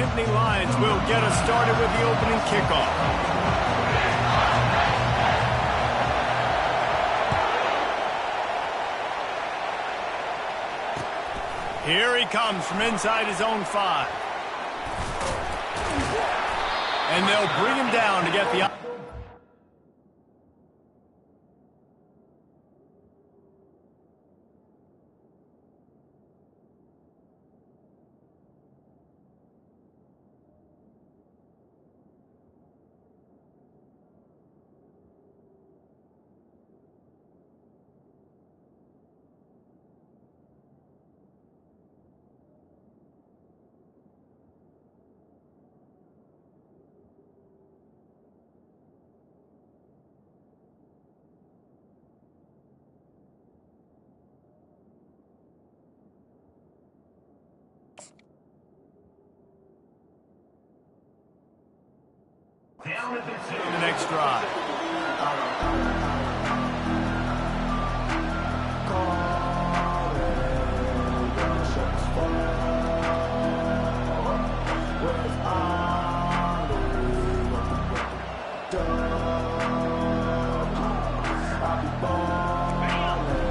Nittany Lions will get us started with the opening kickoff. Here he comes from inside his own 5. And they'll bring him down to get the... Down at the next drive.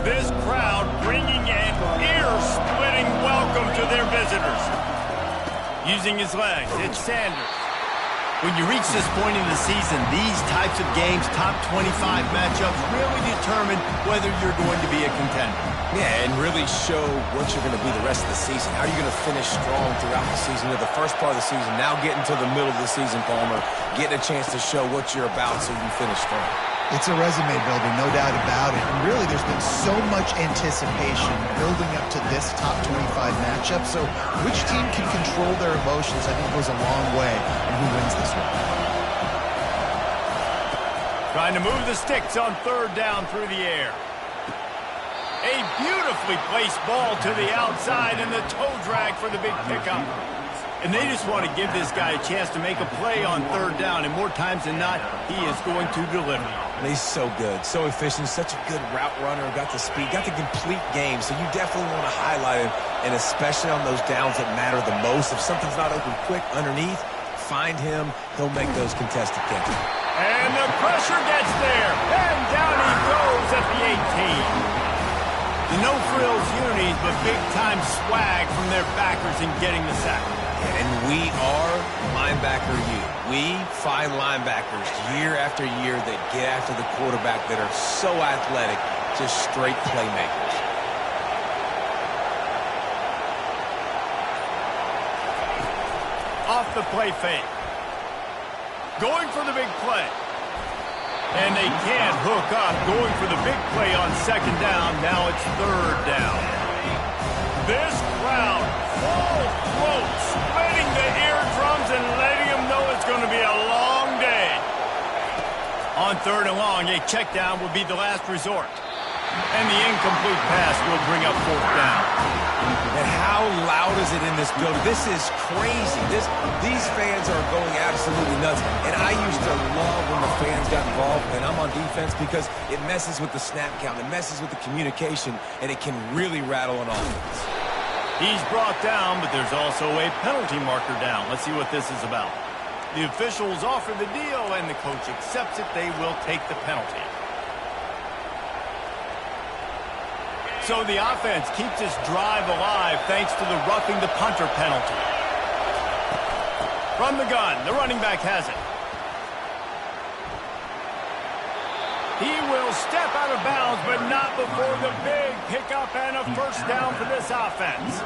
This crowd bringing an ear-splitting welcome to their visitors. Using his legs, it's Sanders. When you reach this point in the season, these types of games, top 25 matchups, really determine whether you're going to be a contender. Yeah, and really show what you're going to be the rest of the season. How are you going to finish strong throughout the season, or the first part of the season, now getting to the middle of the season, Palmer, getting a chance to show what you're about so you finish strong. It's a resume builder, no doubt about it. And really, there's been so much anticipation building up to this top 25 matchup. So which team can control their emotions, I think, goes a long way in who wins this one. Trying to move the sticks on 3rd down through the air. A beautifully placed ball to the outside and the toe drag for the big pickup. And they just want to give this guy a chance to make a play on 3rd down. And more times than not, he is going to deliver. He's so good, so efficient, such a good route runner, got the speed, got the complete game. So you definitely want to highlight him, and especially on those downs that matter the most. If something's not open quick underneath, find him. He'll make those contested catches. And the pressure gets there, and down he goes at the 18. The no-frills unis, but big-time swag from their backers in getting the sack. And we are linebacker U. We find linebackers year after year that get after the quarterback that are so athletic, just straight playmakers. Off the play fake. Going for the big play. And they can't hook up. Going for the big play on 2nd down. Now it's 3rd down. This crowd full throat, splitting the eardrums and letting them know it's going to be a long day. On 3rd and long, a check down will be the last resort. And the incomplete pass will bring up 4th down. And how loud is it in this building? This is crazy. These fans are going absolutely nuts. And I used to love when the fans got involved, and I'm on defense, because it messes with the snap count, it messes with the communication, and it can really rattle an offense. He's brought down, but there's also a penalty marker down. Let's see what this is about. The officials offer the deal, and the coach accepts it. They will take the penalty. So the offense keeps this drive alive thanks to the roughing the punter penalty. From the gun, the running back has it. He will step out of bounds, but not before the big pickup and a 1st down for this offense.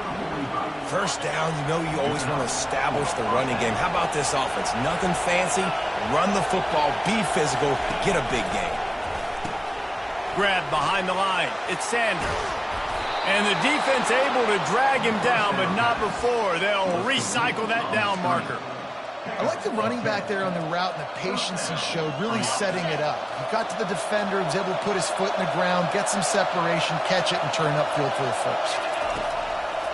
1st down, you always want to establish the running game. How about this offense? Nothing fancy. Run the football, be physical, get a big game. Grab behind the line. It's Sanders. And the defense able to drag him down, but not before. They'll recycle that down marker. I like the running back there on the route and the patience he showed, really setting it up. He got to the defender, was able to put his foot in the ground, get some separation, catch it, and turn upfield for the 1st.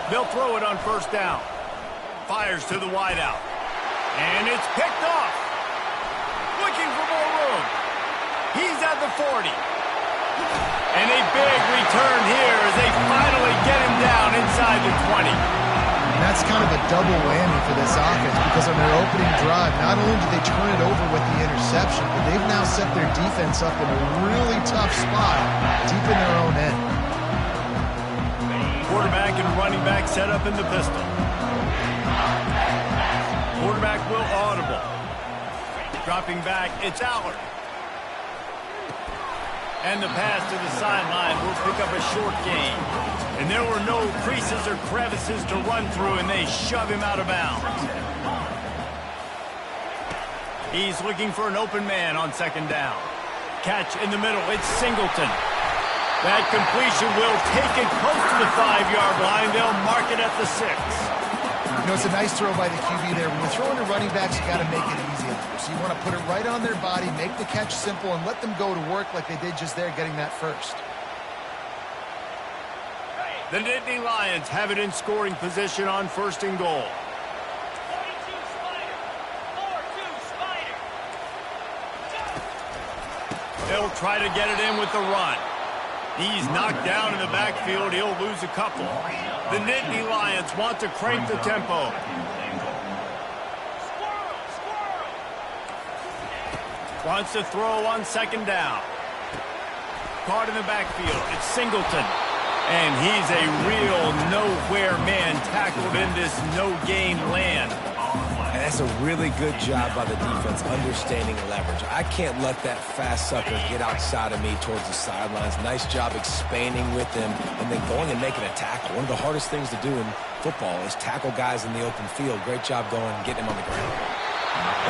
They'll throw it on 1st down. Fires to the wideout. And it's picked off. Looking for more room. He's at the 40. And a big return here as they finally get him down inside the 20. And that's kind of a double whammy for this offense, because opening drive, not only did they turn it over with the interception, but they've now set their defense up in a really tough spot deep in their own end. Quarterback and running back set up in the pistol. Quarterback will audible. Dropping back, it's Allard. And the pass to the sideline will pick up a short gain. And there were no creases or crevices to run through, and they shove him out of bounds. He's looking for an open man on second down. Catch in the middle, it's Singleton. That completion will take it close to the 5-yard line. They'll mark it at the 6. You know, it's a nice throw by the QB there. When you're throwing to running backs, you got to make it easy on them. So you want to put it right on their body, make the catch simple, and let them go to work like they did just there, getting that first. The Nittany Lions have it in scoring position on 1st and goal. 42 Spider. 4-2 Spider. They'll try to get it in with the run. He's knocked down in the backfield. He'll lose a couple. The Nittany Lions want to crank the tempo. Wants to throw on second down. Caught in the backfield. It's Singleton. And he's a real nowhere man tackled in this no-gain land. And that's a really good job by the defense, understanding leverage. I can't let that fast sucker get outside of me towards the sidelines. Nice job expanding with him and then going and making a tackle. One of the hardest things to do in football is tackle guys in the open field. Great job going and getting him on the ground.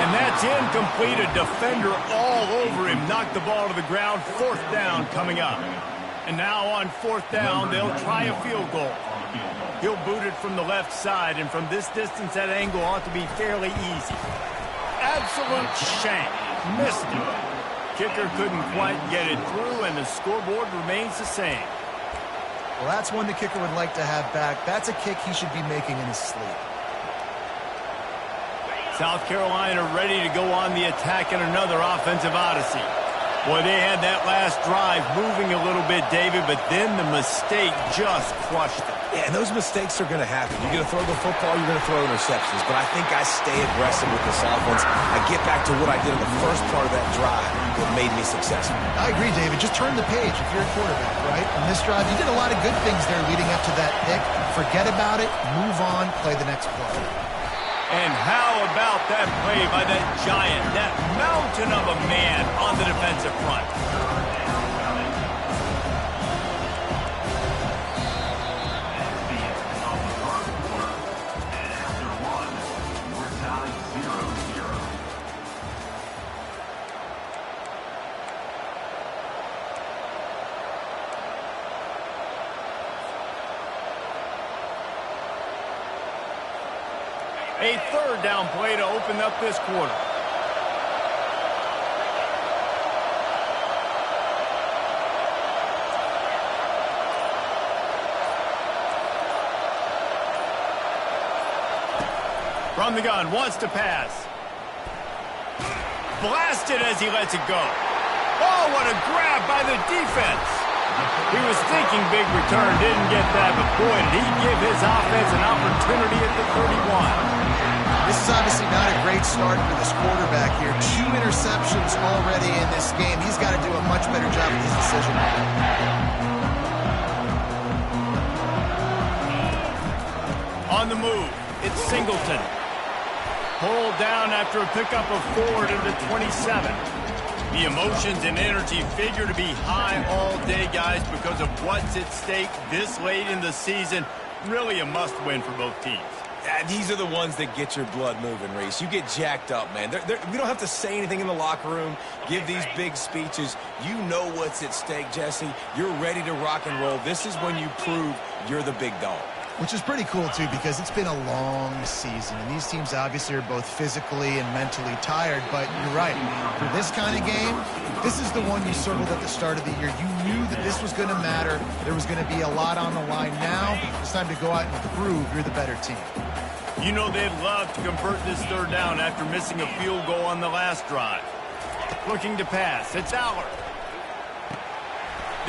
And that's incomplete. A defender all over him. Knocked the ball to the ground. 4th down coming up. And now on 4th down, they'll try a field goal. He'll boot it from the left side, and from this distance, that angle ought to be fairly easy. Absolute shank. Missed it. Kicker couldn't quite get it through, and the scoreboard remains the same. Well, that's one the kicker would like to have back. That's a kick he should be making in his sleep. South Carolina ready to go on the attack in another offensive odyssey. Boy, they had that last drive moving a little bit, David, but then the mistake just crushed it. Yeah, and those mistakes are going to happen. You're going to throw the football, you're going to throw interceptions. But I think I stay aggressive with this offense. I get back to what I did in the first part of that drive that made me successful. I agree, David. Just turn the page if you're a quarterback, right? On this drive, you did a lot of good things there leading up to that pick. Forget about it, move on, play the next play. And how about that play by that giant, that mountain of a man on the defensive front? A 3rd down play to open up this quarter. From the gun, wants to pass. Blasted as he lets it go. Oh, what a grab by the defense. He was thinking big return, didn't get that, but boy, did he give his offense an opportunity at the 31. This is obviously not a great start for this quarterback here. 2 interceptions already in this game. He's got to do a much better job with his decision. On the move, it's Singleton. Pulled down after a pickup of 4 to the 27. The emotions and energy figure to be high all day, guys, because of what's at stake this late in the season. Really a must-win for both teams. Yeah, these are the ones that get your blood moving, Reese. You get jacked up, man. We don't have to say anything in the locker room, give these big speeches. You know what's at stake, Jesse. You're ready to rock and roll. This is when you prove you're the big dog. Which is pretty cool, too, because it's been a long season. And these teams obviously are both physically and mentally tired. But you're right. For this kind of game, this is the one you circled at the start of the year. You knew that this was going to matter. There was going to be a lot on the line. Now it's time to go out and prove you're the better team. You know they'd love to convert this 3rd down after missing a field goal on the last drive. Looking to pass. It's Allard.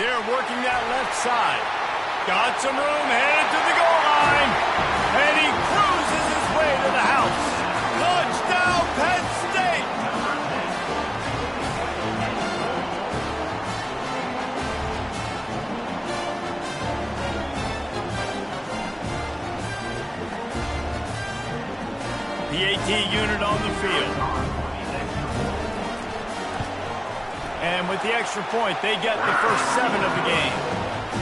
They're working that left side. Got some room, headed to the goal line. And he cruises his way to the house. Touchdown! PAT unit on the field. And with the extra point, they get the first 7 of the game.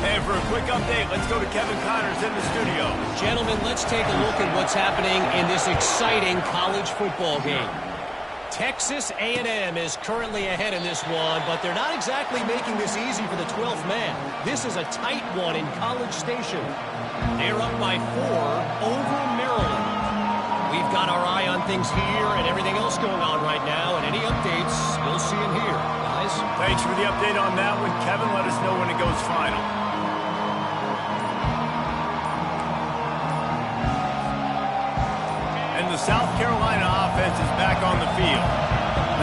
And for a quick update, let's go to Kevin Connors in the studio. Gentlemen, let's take a look at what's happening in this exciting college football game. Texas A&M is currently ahead in this one, but they're not exactly making this easy for the 12th man. This is a tight one in College Station. They're up by 4 over Maryland. We've got our eye on things here and everything else going on right now, and any updates we'll see in here. Guys? Thanks for the update on that one, Kevin. Let us know when it goes final. And the South Carolina offense is back on the field.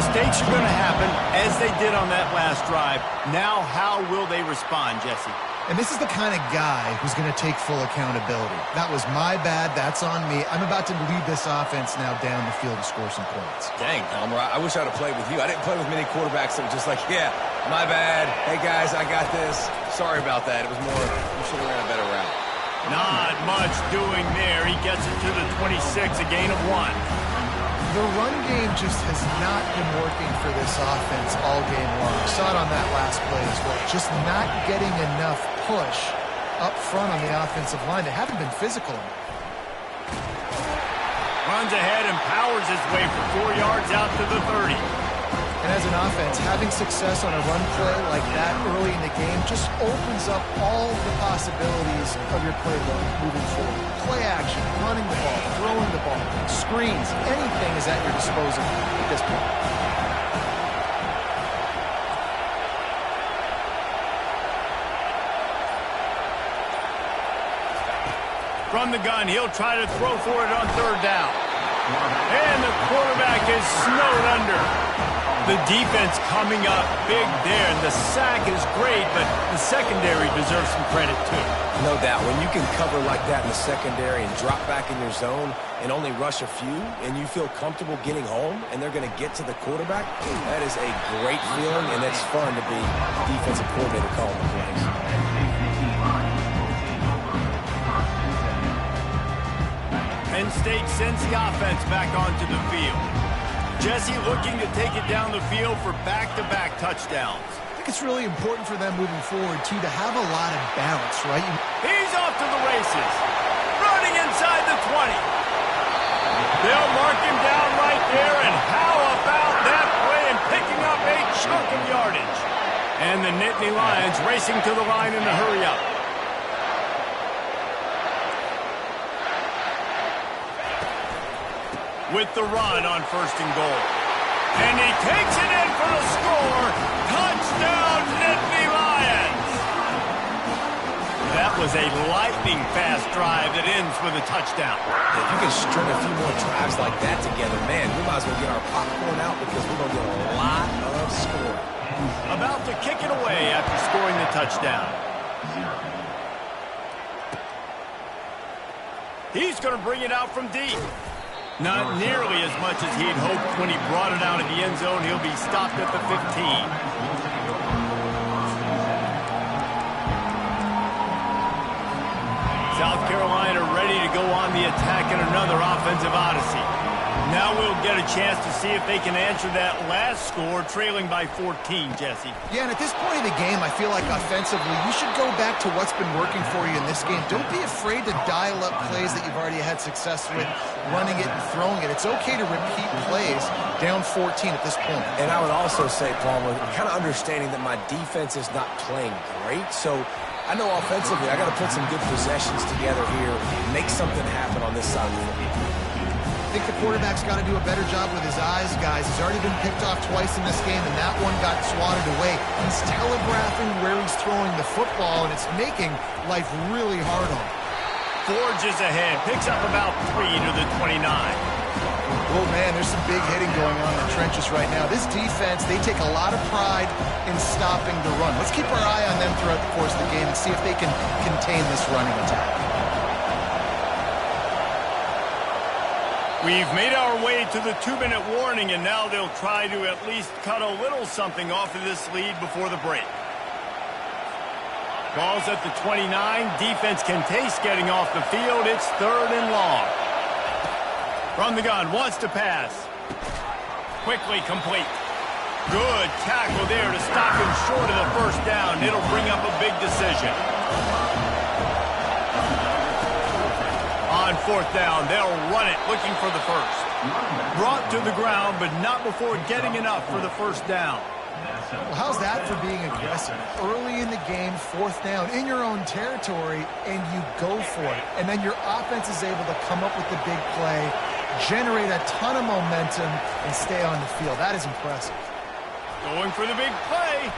Mistakes are going to happen, as they did on that last drive. Now, how will they respond, Jesse? And this is the kind of guy who's going to take full accountability. That was my bad. That's on me. I'm about to lead this offense now down the field to score some points. Dang, Palmer, I wish I would have played with you. I didn't play with many quarterbacks that were just like, yeah, my bad. Hey, guys, I got this. Sorry about that. It was more, you should have ran a better route. Not much doing there. He gets it to the 26, a gain of 1. The run game just has not been working for this offense all game long. We saw it on that last play as well. Just not getting enough push up front on the offensive line. They haven't been physical enough. Runs ahead and powers his way for 4 yards out to the 30. And as an offense, having success on a run play like that early in the game just opens up all the possibilities of your playbook moving forward. Play action, running the ball, throwing the ball, screens, anything is at your disposal at this point. From the gun, he'll try to throw for it on 3rd down. And the quarterback is snowed under. The defense coming up big there, and the sack is great, but the secondary deserves some credit too. No doubt. When you can cover like that in the secondary and drop back in your zone and only rush a few, and you feel comfortable getting home, and they're going to get to the quarterback, that is a great feeling, and it's fun to be defensive coordinator calling the plays. Penn State sends the offense back onto the field. Jesse looking to take it down the field for back-to-back touchdowns. I think it's really important for them moving forward, too, to have a lot of balance, right? He's off to the races. Running inside the 20. They'll mark him down right there, and how about that play and picking up a chunk of yardage? And the Nittany Lions racing to the line in a hurry-up. With the run on 1st and goal. And he takes it in for the score. Touchdown, Nittany Lions. That was a lightning-fast drive that ends with a touchdown. If you can string a few more drives like that together, man, we might as well get our popcorn out because we're going to get a lot of scoring. About to kick it away after scoring the touchdown. He's going to bring it out from deep. Not nearly as much as he'd hoped when he brought it out of the end zone. He'll be stopped at the 15. South Carolina ready to go on the attack in another offensive odyssey. Now we'll get a chance to see if they can answer that last score, trailing by 14, Jesse. Yeah, and at this point in the game, I feel like offensively, you should go back to what's been working for you in this game. Don't be afraid to dial up plays that you've already had success with, running it and throwing it. It's okay to repeat plays down 14 at this point. And I would also say, Palmer, kind of understanding that my defense is not playing great, so I know offensively I got to put some good possessions together here, make something happen on this side of the field. I think the quarterback's got to do a better job with his eyes, guys. He's already been picked off twice in this game, and that one got swatted away. He's telegraphing where he's throwing the football, and it's making life really hard on him. Forges ahead, picks up about 3 to the 29. Oh, man, there's some big hitting going on in the trenches right now. This defense, they take a lot of pride in stopping the run. Let's keep our eye on them throughout the course of the game and see if they can contain this running attack. We've made our way to the 2-minute warning, and now they'll try to at least cut a little something off of this lead before the break. Ball's at the 29. Defense can taste getting off the field. It's 3rd and long. From the gun, wants to pass. Quickly complete. Good tackle there to stop him short of the first down. It'll bring up a big decision. On fourth down, they'll run it, looking for the first. Brought to the ground, but not before getting enough for the first down. Well, how's that for being aggressive? Early in the game, fourth down, in your own territory, and you go for it. And then your offense is able to come up with the big play, generate a ton of momentum, and stay on the field. That is impressive. Going for the big play.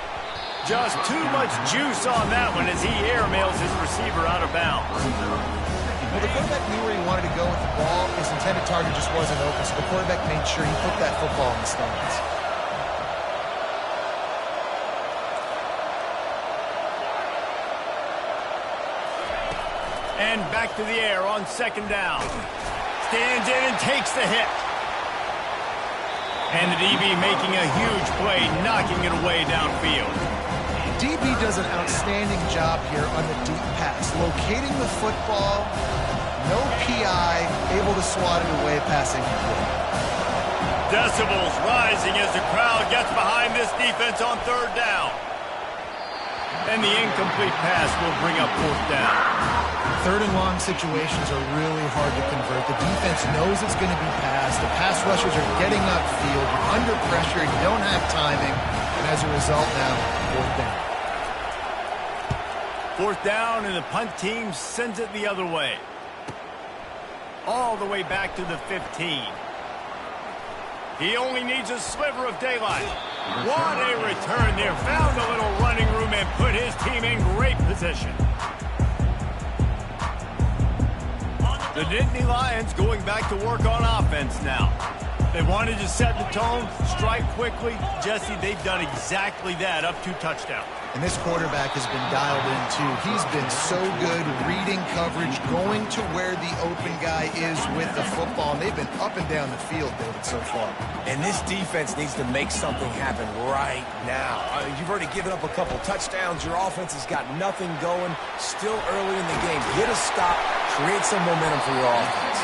Just too much juice on that one as he airmails his receiver out of bounds. Well, the quarterback knew where he wanted to go with the ball. His intended target just wasn't open, so the quarterback made sure he put that football in the stands. And back to the air on second down. Stands in and takes the hit. And the DB making a huge play, knocking it away downfield. DB does an outstanding job here on the deep pass. Locating the football, no PI, able to swat it away passing complete. Decibels rising as the crowd gets behind this defense on third down. And the incomplete pass will bring up fourth down. Third and long situations are really hard to convert. The defense knows it's going to be passed. The pass rushers are getting upfield. You're under pressure. You don't have timing. And as a result now, fourth down. Fourth down, and the punt team sends it the other way. All the way back to the 15. He only needs a sliver of daylight. What a return there. Found a little running room and put his team in great position. The Nittany Lions going back to work on offense now. They wanted to set the tone, strike quickly. Jesse, they've done exactly that, up 2 touchdowns. And this quarterback has been dialed in, too. He's been so good reading coverage, going to where the open guy is with the football. And they've been up and down the field, David, so far. And this defense needs to make something happen right now. You've already given up a couple touchdowns. Your offense has got nothing going. Still early in the game. Hit a stop. Create some momentum for your offense.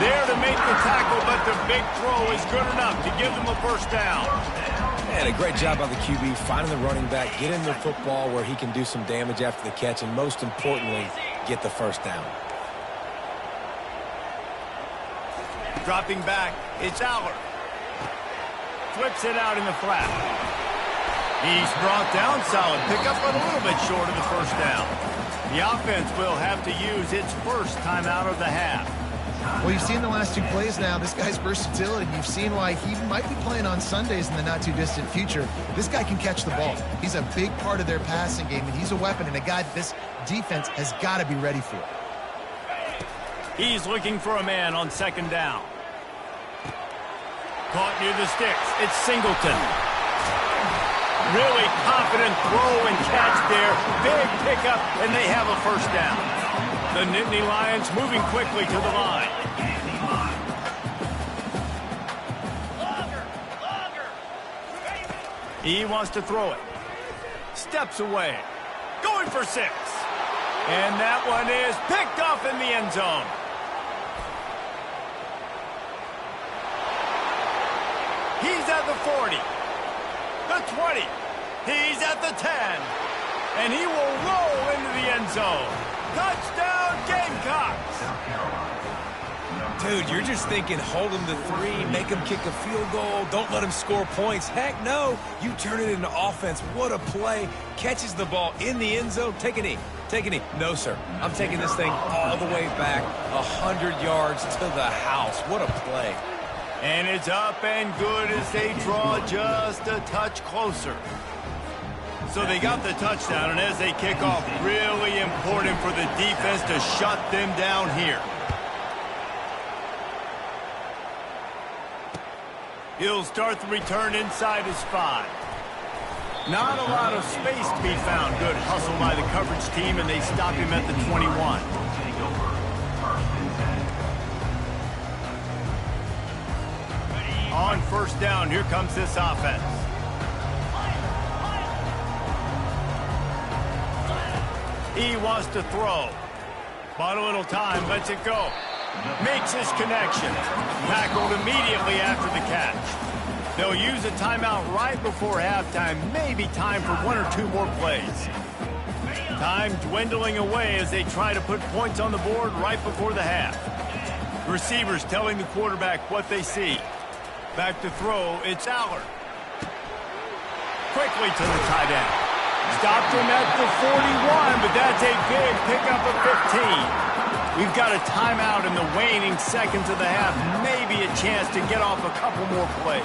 There to make the tackle, but the big throw is good enough to give them a first down. And a great job by the QB, finding the running back, getting the football where he can do some damage after the catch, and most importantly, get the first down. Dropping back, it's Aller. Flips it out in the flat. He's brought down, solid pickup, but a little bit short of the first down. The offense will have to use its first timeout of the half. Well, you've seen the last 2 plays now. This guy's versatility. You've seen why he might be playing on Sundays in the not-too-distant future. This guy can catch the ball. He's a big part of their passing game, and he's a weapon and a guy this defense has got to be ready for. He's looking for a man on second down. Caught near the sticks. It's Singleton. Really confident throw and catch there. Big pickup, and they have a first down. The Nittany Lions moving quickly to the line. He wants to throw it. Steps away. Going for 6. And that one is picked off in the end zone. He's at the 40. The 20. He's at the 10. And he will roll into the end zone. Touchdown, Gamecocks! Dude, you're just thinking hold him to 3, make him kick a field goal, don't let him score points. Heck no, you turn it into offense. What a play. Catches the ball in the end zone. Take a knee. Take a knee. No, sir. I'm taking this thing all the way back 100 yards to the house. What a play. And it's up and good as they draw just a touch closer. So they got the touchdown, and as they kick off, really important for the defense to shut them down here. He'll start the return inside his 5. Not a lot of space to be found. Good hustle by the coverage team, and they stop him at the 21. On first down, here comes this offense. He wants to throw. Bought a little time, lets it go. Makes his connection. Tackled immediately after the catch. They'll use a timeout right before halftime. Maybe time for 1 or 2 more plays. Time dwindling away as they try to put points on the board right before the half. Receivers telling the quarterback what they see. Back to throw, it's Allard. Quickly to the tight end. Stopped him at the 41, but that's a big pickup of 15. We've got a timeout in the waning seconds of the half. Maybe a chance to get off a couple more plays.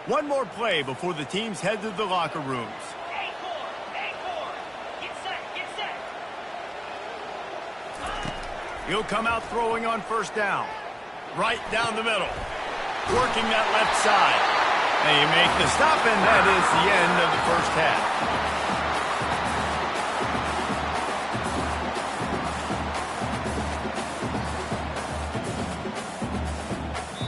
One more play before the teams head to the locker rooms. Get set. He'll come out throwing on first down. Right down the middle. Working that left side. They make the stop, and that is the end of the first half.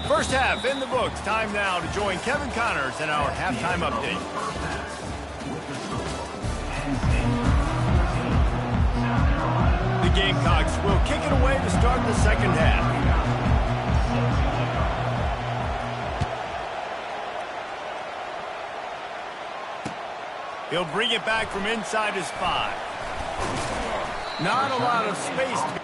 First half in the books. Time now to join Kevin Connors in our halftime update. The Gamecocks will kick it away to start the second half. He'll bring it back from inside his 5. Not a lot of space to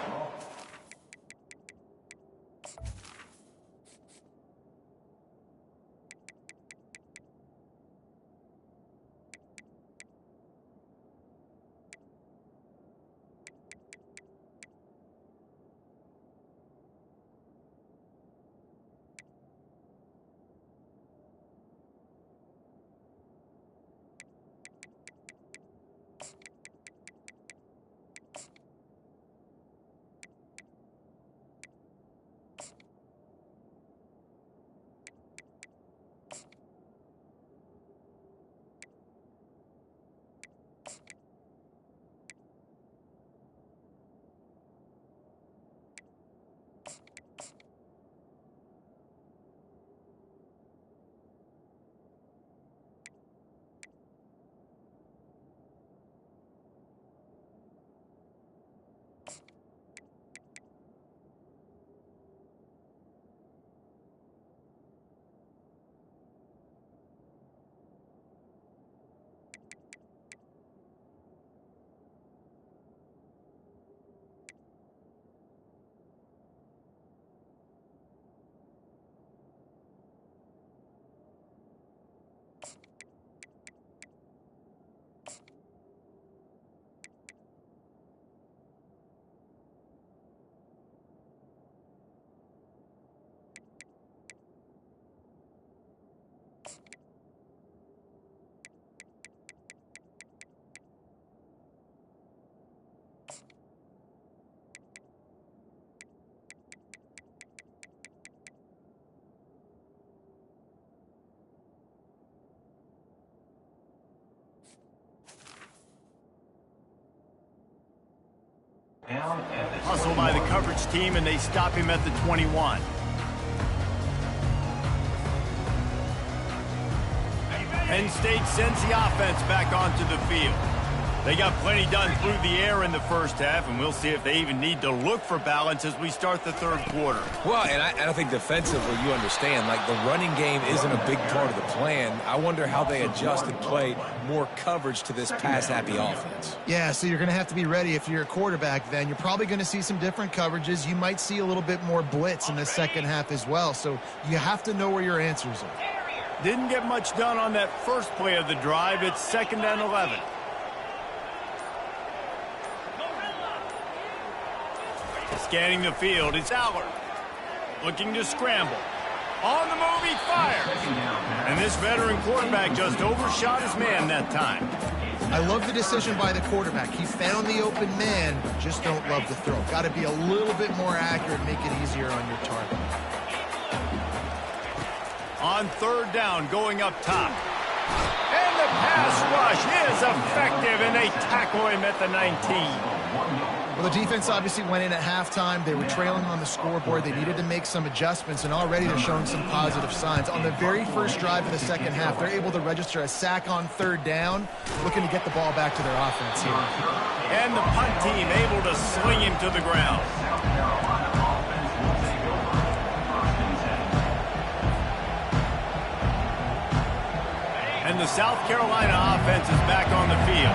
hustle by the coverage team, and they stop him at the 21. Penn State sends the offense back onto the field. They got plenty done through the air in the first half, and we'll see if they even need to look for balance as we start the third quarter. Well, and I think defensively, you understand, like the running game isn't a big part of the plan. I wonder how they adjust and play more coverage to this pass-happy offense. Yeah, so you're going to have to be ready if you're a quarterback then. You're probably going to see some different coverages. You might see a little bit more blitz in the second half as well, so you have to know where your answers are. Didn't get much done on that first play of the drive. It's 2nd and 11. Scanning the field, it's Allard. Looking to scramble. On the move, he fires. And this veteran quarterback just overshot his man that time. I love the decision by the quarterback. He found the open man, just don't love the throw. Got to be a little bit more accurate, make it easier on your target. On 3rd down, going up top. And the pass rush is effective, and they tackle him at the 19. Well, the defense obviously went in at halftime. They were trailing on the scoreboard. They needed to make some adjustments, and already they're showing some positive signs. On the very first drive of the second half, they're able to register a sack on third down, looking to get the ball back to their offense here. And the punt team able to sling him to the ground. And the South Carolina offense is back on the field.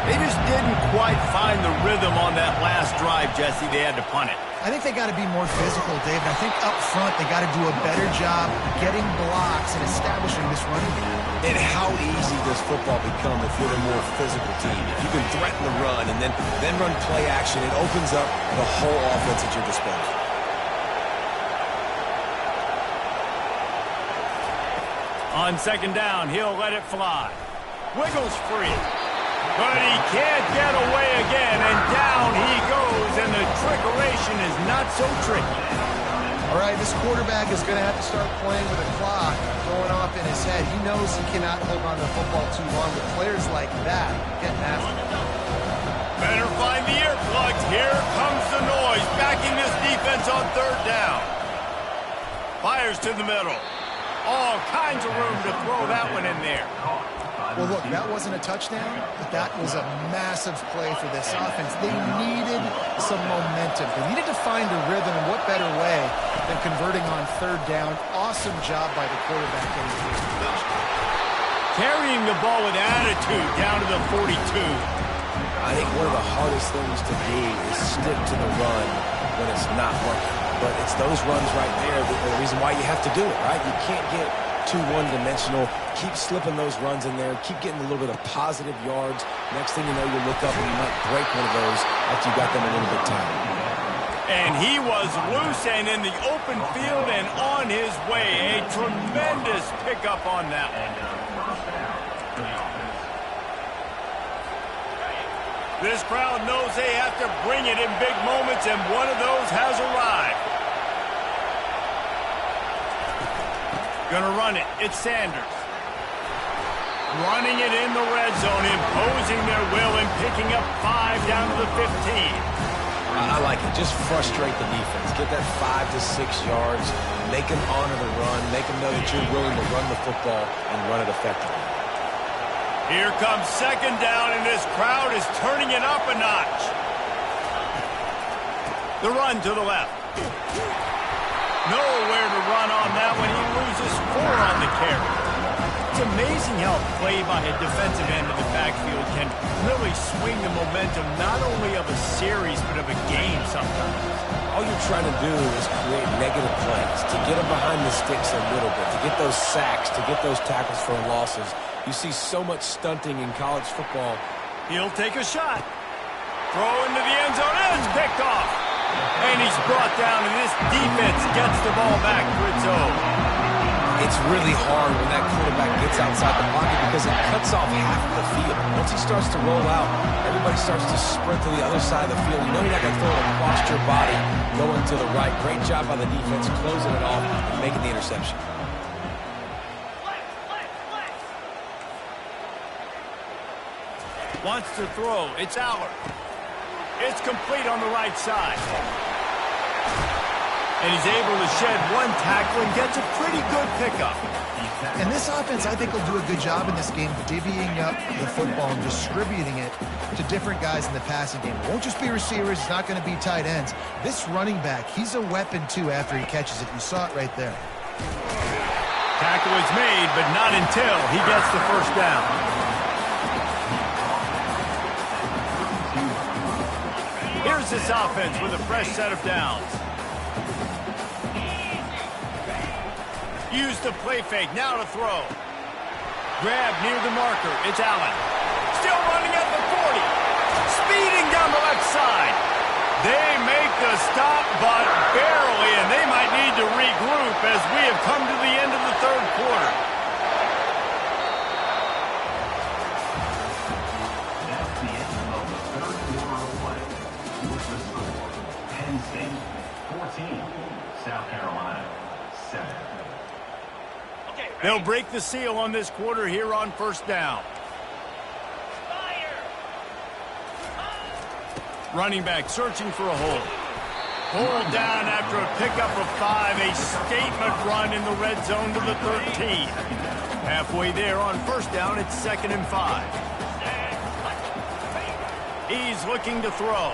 They just didn't quite find the rhythm on that last drive, Jesse. They had to punt it. I think they got to be more physical, David. I think up front they got to do a better job getting blocks and establishing this running game. And how easy does football become if you're the more physical team? If you can threaten the run and then run play action, it opens up the whole offense at your disposal. On second down, he'll let it fly. Wiggles free. But he can't get away again, and down he goes, and the trickeration is not so tricky. All right, this quarterback is going to have to start playing with a clock going off in his head. He knows he cannot hold on to the football too long with players like that getting after him. Better find the earplugs. Here comes the noise, backing this defense on third down. Fires to the middle. All kinds of room to throw that one in there. Well, look, that wasn't a touchdown, but that was a massive play for this offense. They needed some momentum. They needed to find a rhythm, and what better way than converting on third down. Awesome job by the quarterback getting to his position. Carrying the ball with attitude down to the 42. I think one of the hardest things to do is stick to the run when it's not working. But it's those runs right there that are the reason why you have to do it, right? You can't get too one-dimensional. Keep slipping those runs in there. Keep getting a little bit of positive yards. Next thing you know, you look up and you might break one of those after you got them a little bit tired. And he was loose and in the open field and on his way. A tremendous pickup on that one. This crowd knows they have to bring it in big moments, and one of those has arrived. Gonna run it. It's Sanders. Running it in the red zone, imposing their will and picking up 5 down to the 15. I like it. Just frustrate the defense. Get that 5 to 6 yards. Make them honor the run. Make them know that you're willing to run the football and run it effectively. Here comes second down, and this crowd is turning it up a notch. The run to the left. Nowhere to run on that one. He loses 4 on the carry. It's amazing how a play by a defensive end of the backfield can really swing the momentum not only of a series but of a game sometimes. All you're trying to do is create negative plays, to get them behind the sticks a little bit, to get those sacks, to get those tackles for losses. You see so much stunting in college football. He'll take a shot. Throw into the end zone, and it's picked off. And he's brought down, and this defense gets the ball back for its own. It's really hard when that quarterback gets outside the pocket because it cuts off half of the field. Once he starts to roll out, everybody starts to sprint to the other side of the field. You know you're not going to throw it across your body going to the right. Great job by the defense closing it off and making the interception. Wants to throw. It's Allard. It's complete on the right side. And he's able to shed one tackle and gets a pretty good pickup. And this offense, I think, will do a good job in this game divvying up the football and distributing it to different guys in the passing game. It won't just be receivers. It's not going to be tight ends. This running back, he's a weapon, too, after he catches it. You saw it right there. Tackle is made, but not until he gets the first down. Here's this offense with a fresh set of downs. Use the play fake, now to throw. Grab near the marker, it's Allen. Still running at the 40. Speeding down the left side. They make the stop, but barely, and they might need to regroup as we have come to the end of the third quarter. That's the end of the third quarter of play. With the score, Penn State 14, South Carolina 7. They'll break the seal on this quarter here on first down. Running back searching for a hole. Pulled down after a pickup of 5. A statement run in the red zone to the 13. Halfway there on first down, it's 2nd and 5. He's looking to throw.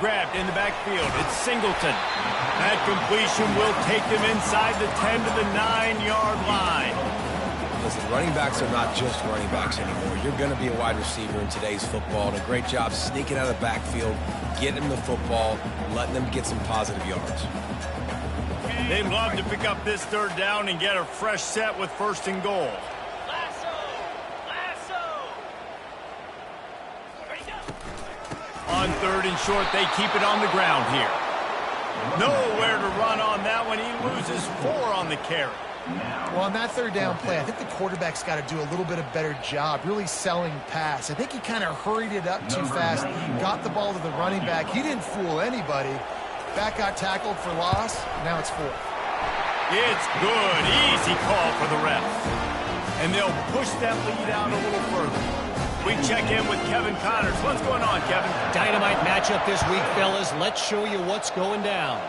Grabbed in the backfield. It's Singleton. That completion will take them inside the 10 to the 9-yard line. Listen, running backs are not just running backs anymore. You're going to be a wide receiver in today's football. And a great job sneaking out of the backfield, getting them the football, letting them get some positive yards. They'd love to pick up this 3rd down and get a fresh set with 1st and goal. Lasso! Lasso! On 3rd and short, they keep it on the ground here. Nowhere to run on that one. He loses 4 on the carry. Well, on that 3rd down play, I think the quarterback's got to do a little bit of better job really selling pass. I think he kind of hurried it up too fast, got the ball to the running back. He didn't fool anybody. Back got tackled for loss. Now it's 4th. It's good. Easy call for the refs. And they'll push that lead out a little further. We check in with Kevin Connors. What's going on, Kevin? Dynamite matchup this week, fellas. Let's show you what's going down.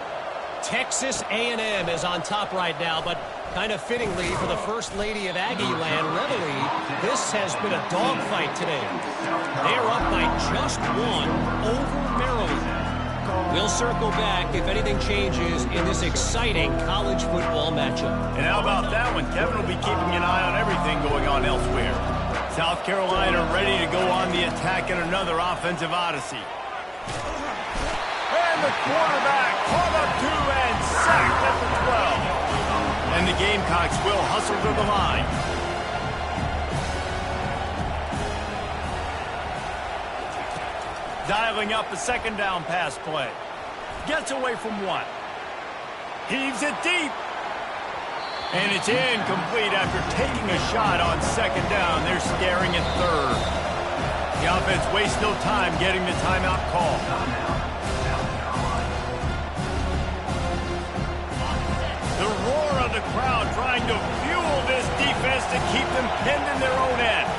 Texas A&M is on top right now, but kind of fittingly for the First Lady of Aggie Land, Reveille, this has been a dogfight today. They're up by just 1 over Maryland. We'll circle back if anything changes in this exciting college football matchup. And how about that one? Kevin will be keeping an eye on everything going on elsewhere. South Carolina ready to go on the attack in another offensive odyssey. And the quarterback caught up 2 and sacked at the 12. And the Gamecocks will hustle to the line. Dialing up a 2nd down pass play. Gets away from 1. Heaves it deep. And it's incomplete after taking a shot on 2nd down. They're staring at 3rd. The offense wastes no time getting the timeout call. The roar of the crowd trying to fuel this defense to keep them pinned in their own end.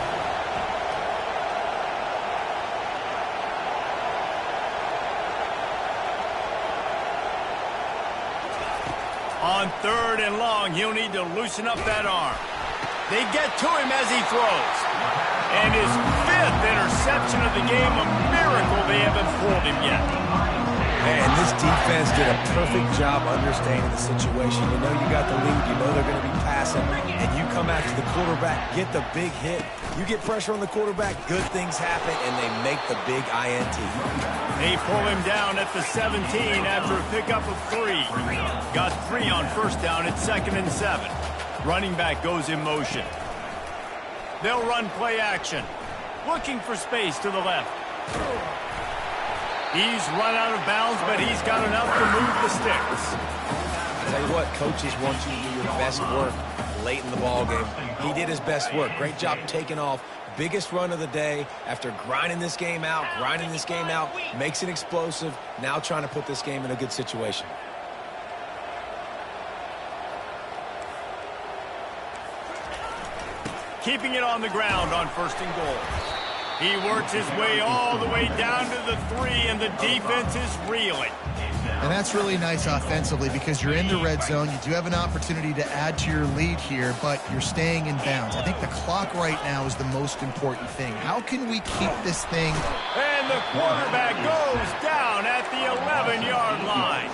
On 3rd and long, he'll need to loosen up that arm. They get to him as he throws. And his 5th interception of the game, a miracle they haven't fooled him yet. Man, this defense did a perfect job understanding the situation. You know you got the lead. You know they're going to be passing. And you come after the quarterback, get the big hit. You get pressure on the quarterback, good things happen, and they make the big INT. They pull him down at the 17 after a pickup of 3. Got 3 on first down at 2nd and 7. Running back goes in motion. They'll run play action. Looking for space to the left. He's run out of bounds, but he's got enough to move the sticks. I tell you what, coaches want you to do your best work late in the ball game. He did his best work. Great job taking off. Biggest run of the day after grinding this game out, makes it explosive. Now trying to put this game in a good situation. Keeping it on the ground on 1st and goal. He works his way all the way down to the 3, and the defense is reeling. And that's really nice offensively because you're in the red zone. You do have an opportunity to add to your lead here, but you're staying in bounds. I think the clock right now is the most important thing. How can we keep this thing? And the quarterback goes down at the 11-yard line.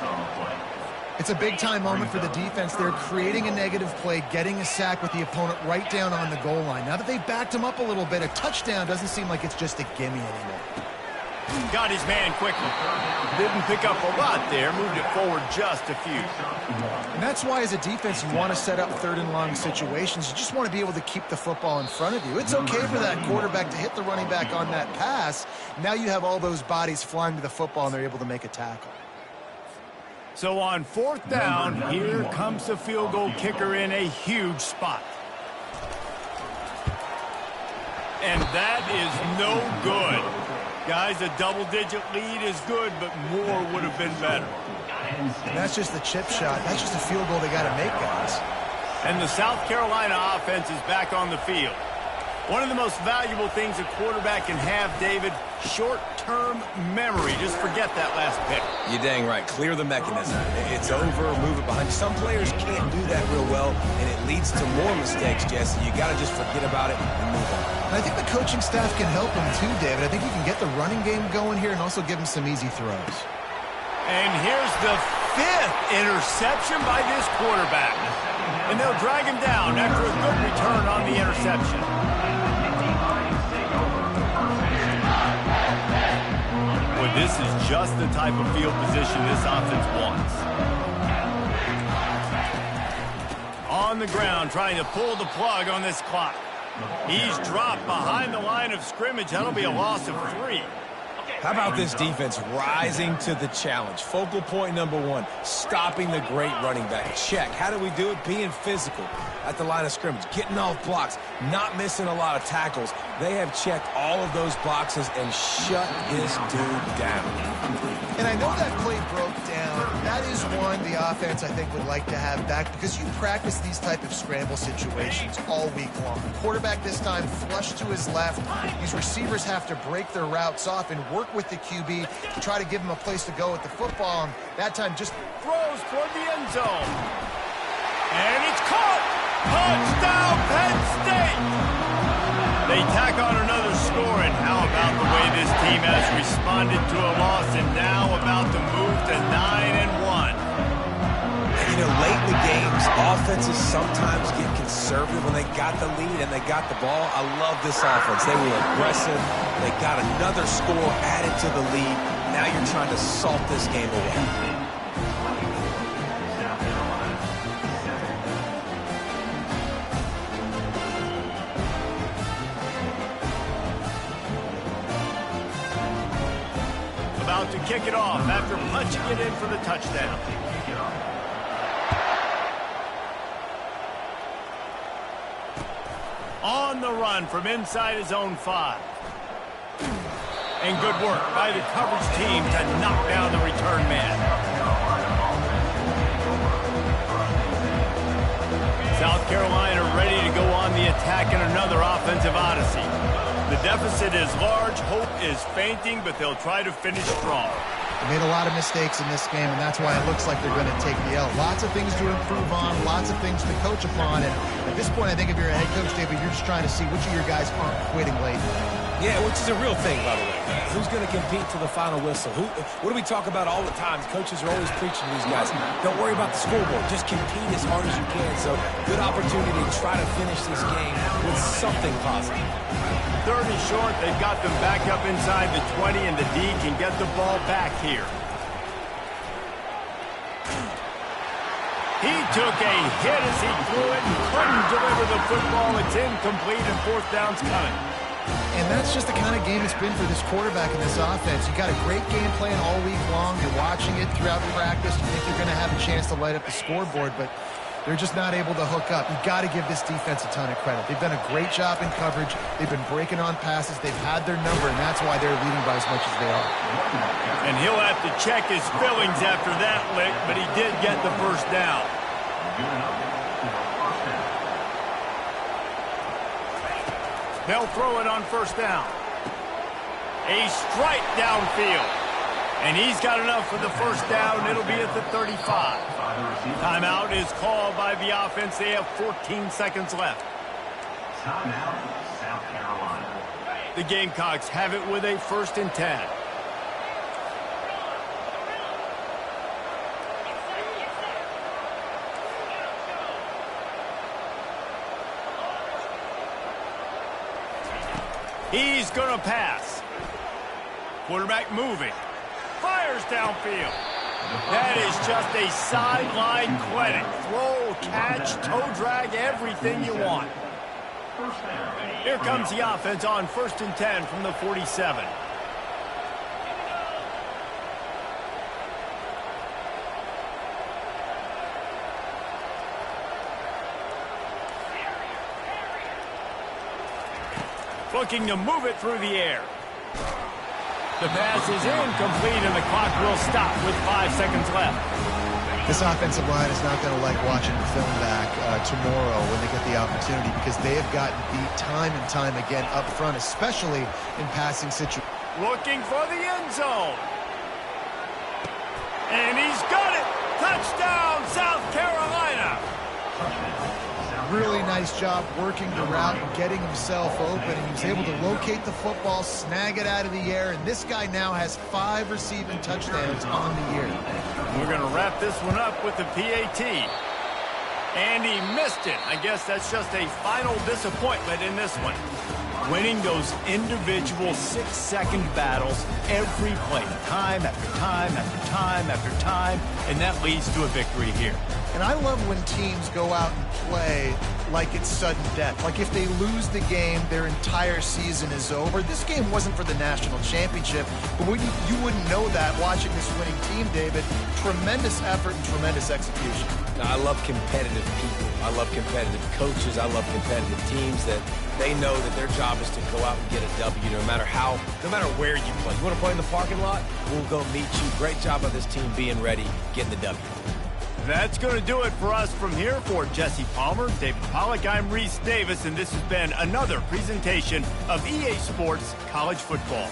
It's a big-time moment for the defense. They're creating a negative play, getting a sack with the opponent right down on the goal line. Now that they've backed him up a little bit, a touchdown doesn't seem like it's just a gimme anymore. Got his man quickly. Didn't pick up a lot there. Moved it forward just a few. And that's why as a defense you want to set up 3rd and long situations. You just want to be able to keep the football in front of you. It's okay for that quarterback to hit the running back on that pass. Now you have all those bodies flying to the football and they're able to make a tackle. So on 4th down, here comes the field goal kicker in a huge spot. And that is no good. Guys, a double-digit lead is good, but more would have been better. And that's just the chip shot. That's just a field goal they got to make, guys. And the South Carolina offense is back on the field. One of the most valuable things a quarterback can have, David, short-term memory. Just forget that last pick. You're dang right. Clear the mechanism. It's over, move it behind. Some players can't do that real well, and it leads to more mistakes, Jesse. You got to just forget about it and move on. I think the coaching staff can help him too, David. I think he can get the running game going here and also give him some easy throws. And here's the 5th interception by this quarterback. And they'll drag him down after a good return on the interception. Well, this is just the type of field position this offense wants. On the ground, trying to pull the plug on this clock. He's dropped behind the line of scrimmage. That'll be a loss of 3. How about this defense rising to the challenge? Focal point number 1, stopping the great running back. Check. How do we do it? Being physical at the line of scrimmage, getting off blocks, not missing a lot of tackles. They have checked all of those boxes and shut this dude down. And I know that play broke down. That is one the offense, I think, would like to have back because you practice these type of scramble situations all week long. Quarterback this time flush to his left. These receivers have to break their routes off and work with the QB to try to give him a place to go with the football. And that time just throws toward the end zone. And it's caught. Touchdown, Penn State. They tack on another score, and how about the way this team has responded to a loss and now about to move to 9-1. You know, late in the games, offenses sometimes get conservative when they got the lead and they got the ball. I love this offense. They were aggressive. They got another score added to the lead. Now you're trying to salt this game away. About to kick it off after punching it in for the touchdown. On the run from inside his own 5. And good work by the coverage team to knock down the return man. South Carolina ready to go on the attack in another offensive odyssey. The deficit is large, hope is fainting, but they'll try to finish strong. They made a lot of mistakes in this game, and that's why it looks like they're going to take the L. Lots of things to improve on, lots of things to coach upon, and at this point, I think if you're a head coach, David, you're just trying to see which of your guys aren't quitting late. Yeah, which is a real thing, by the way. Who's going to compete to the final whistle? What do we talk about all the time? Coaches are always preaching to these guys. Don't worry about the scoreboard. Just compete as hard as you can. So, good opportunity to try to finish this game with something positive. 30 short. They've got them back up inside the 20, and the D can get the ball back here. He took a hit as he threw it and couldn't deliver the football. It's incomplete, and 4th down's coming. And that's just the kind of game it's been for this quarterback in this offense. You got a great game plan all week long. You're watching it throughout practice. You think you're going to have a chance to light up the scoreboard, but they're just not able to hook up. You've got to give this defense a ton of credit. They've done a great job in coverage. They've been breaking on passes. They've had their number, and that's why they're leading by as much as they are. And he'll have to check his fillings after that lick, but he did get the first down. They'll throw it on 1st down. A strike downfield. And he's got enough for the 1st down. It'll be at the 35. Timeout is called by the offense. They have 14 seconds left. Timeout, South Carolina. The Gamecocks have it with a 1st and 10. He's going to pass. Quarterback moving. Fires downfield. That is just a sideline clinic. Throw, catch, toe drag, everything you want. Here comes the offense on 1st and 10 from the 47. Looking to move it through the air. The pass is incomplete, and the clock will stop with 5 seconds left. This offensive line is not going to like watching the film back tomorrow when they get the opportunity, because they have gotten beat time and time again up front, especially in passing situations. Looking for the end zone. And he's got it. Touchdown, South Carolina. Really nice job working the route and getting himself open, and he was able to locate the football, snag it out of the air, and this guy now has 5 receiving touchdowns on the year. We're going to wrap this one up with the PAT. And he missed it. I guess that's just a final disappointment in this one. Winning those individual 6-second battles every play, time after time after time after time, and that leads to a victory here. And I love when teams go out and play like it's sudden death. Like if they lose the game, their entire season is over. This game wasn't for the national championship, but you wouldn't know that watching this winning team, David. Tremendous effort and tremendous execution. I love competitive people. I love competitive coaches. I love competitive teams that they know that their job is to go out and get a W no matter where you play. You want to play in the parking lot? We'll go meet you. Great job of this team being ready, getting the W. That's going to do it for us from here. For Jesse Palmer, David Pollack, I'm Reese Davis, and this has been another presentation of EA Sports College Football.